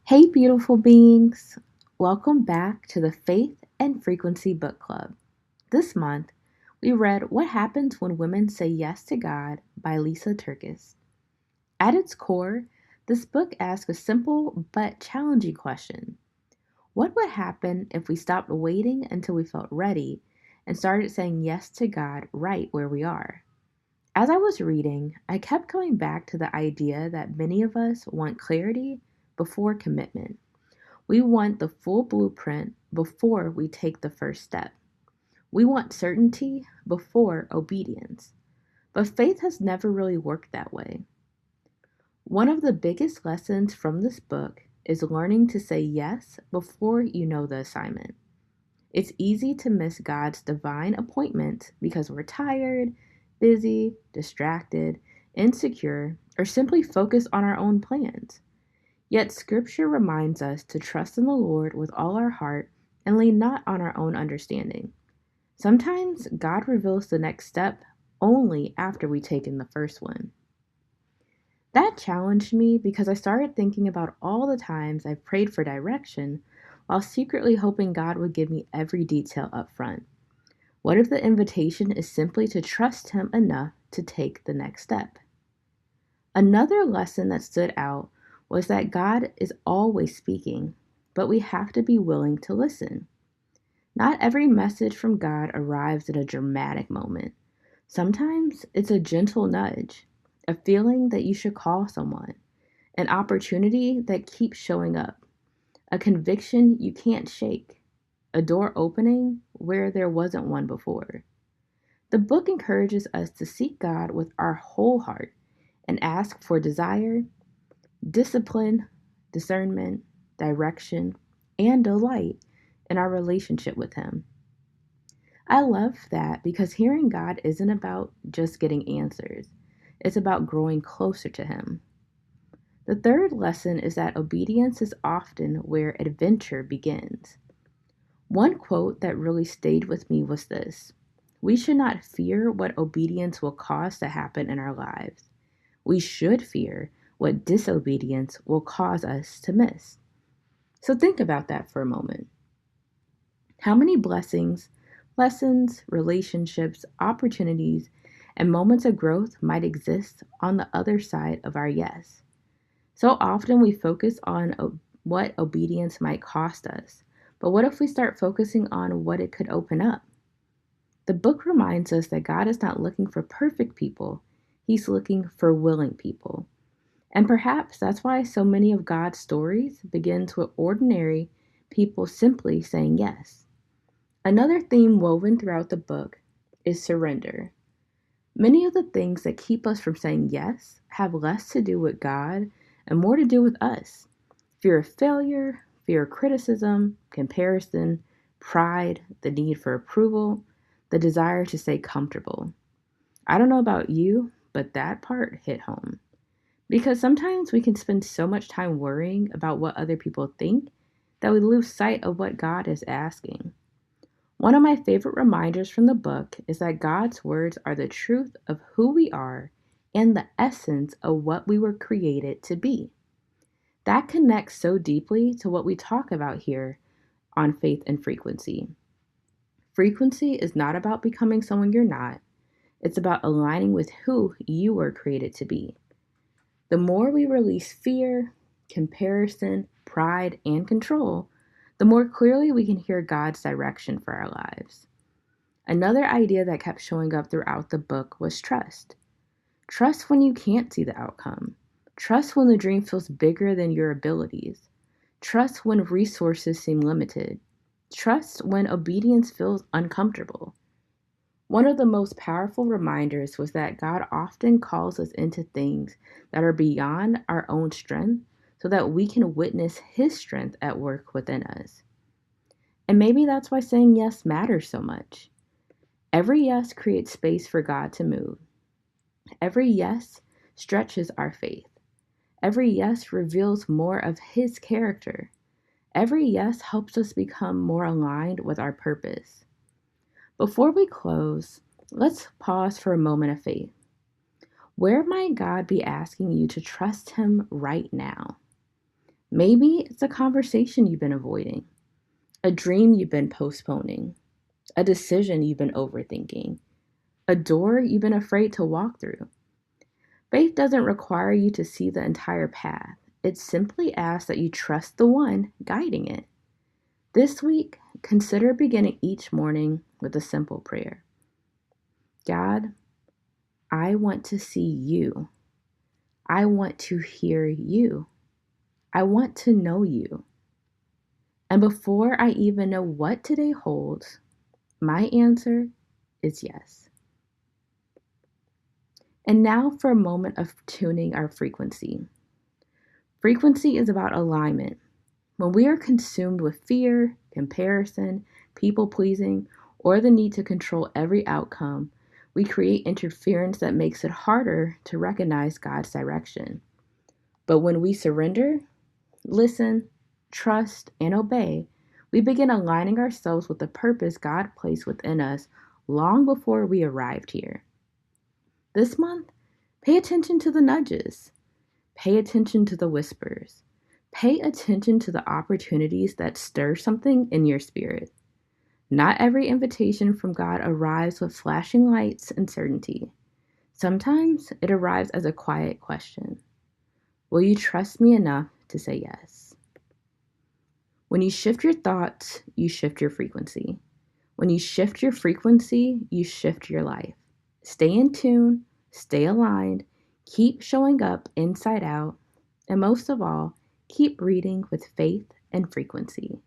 Hey, beautiful beings! Welcome back to the Faith and Frequency Book Club. This month, we read What Happens When Women Say Yes to God by Lysa TerKeurst. At its core, this book asks a simple but challenging question. What would happen if we stopped waiting until we felt ready and started saying yes to God right where we are? As I was reading, I kept coming back to the idea that many of us want clarity before commitment. We want the full blueprint before we take the first step. We want certainty before obedience. But faith has never really worked that way. One of the biggest lessons from this book is learning to say yes before you know the assignment. It's easy to miss God's divine appointment because we're tired, busy, distracted, insecure, or simply focused on our own plans. Yet Scripture reminds us to trust in the Lord with all our heart and lean not on our own understanding. Sometimes God reveals the next step only after we've taken the first one. That challenged me because I started thinking about all the times I've prayed for direction while secretly hoping God would give me every detail up front. What if the invitation is simply to trust Him enough to take the next step? Another lesson that stood out was that God is always speaking, but we have to be willing to listen. Not every message from God arrives at a dramatic moment. Sometimes it's a gentle nudge, a feeling that you should call someone, an opportunity that keeps showing up, a conviction you can't shake, a door opening where there wasn't one before. The book encourages us to seek God with our whole heart and ask for desire, discipline, discernment, direction, and delight in our relationship with Him. I love that because hearing God isn't about just getting answers, it's about growing closer to Him. The third lesson is that obedience is often where adventure begins. One quote that really stayed with me was this: We should not fear what obedience will cause to happen in our lives. We should fear what disobedience will cause us to miss. So think about that for a moment. How many blessings, lessons, relationships, opportunities, and moments of growth might exist on the other side of our yes? So often we focus on what obedience might cost us, but what if we start focusing on what it could open up? The book reminds us that God is not looking for perfect people, He's looking for willing people. And perhaps that's why so many of God's stories begins with ordinary people simply saying yes. Another theme woven throughout the book is surrender. Many of the things that keep us from saying yes have less to do with God and more to do with us. Fear of failure, fear of criticism, comparison, pride, the need for approval, the desire to stay comfortable. I don't know about you, but that part hit home. Because sometimes we can spend so much time worrying about what other people think that we lose sight of what God is asking. One of my favorite reminders from the book is that God's words are the truth of who we are and the essence of what we were created to be. That connects so deeply to what we talk about here on Faith and Frequency. Frequency is not about becoming someone you're not, it's about aligning with who you were created to be. The more we release fear, comparison, pride, and control, the more clearly we can hear God's direction for our lives. Another idea that kept showing up throughout the book was trust. Trust when you can't see the outcome. Trust when the dream feels bigger than your abilities. Trust when resources seem limited. Trust when obedience feels uncomfortable. One of the most powerful reminders was that God often calls us into things that are beyond our own strength so that we can witness His strength at work within us. And maybe that's why saying yes matters so much. Every yes creates space for God to move. Every yes stretches our faith. Every yes reveals more of His character. Every yes helps us become more aligned with our purpose. Before we close, let's pause for a moment of faith. Where might God be asking you to trust Him right now? Maybe it's a conversation you've been avoiding, a dream you've been postponing, a decision you've been overthinking, a door you've been afraid to walk through. Faith doesn't require you to see the entire path. It simply asks that you trust the one guiding it. This week, consider beginning each morning with a simple prayer. God, I want to see you. I want to hear you. I want to know you. And before I even know what today holds, my answer is yes. And now for a moment of tuning our frequency. Frequency is about alignment. When we are consumed with fear, comparison, people pleasing, or the need to control every outcome, we create interference that makes it harder to recognize God's direction. But when we surrender, listen, trust, and obey, we begin aligning ourselves with the purpose God placed within us long before we arrived here. This month, pay attention to the nudges. Pay attention to the whispers. Pay attention to the opportunities that stir something in your spirit. Not every invitation from God arrives with flashing lights and certainty. Sometimes it arrives as a quiet question. Will you trust me enough to say yes? When you shift your thoughts, you shift your frequency. When you shift your frequency, you shift your life. Stay in tune, stay aligned, keep showing up inside out, and most of all, keep reading with faith and frequency.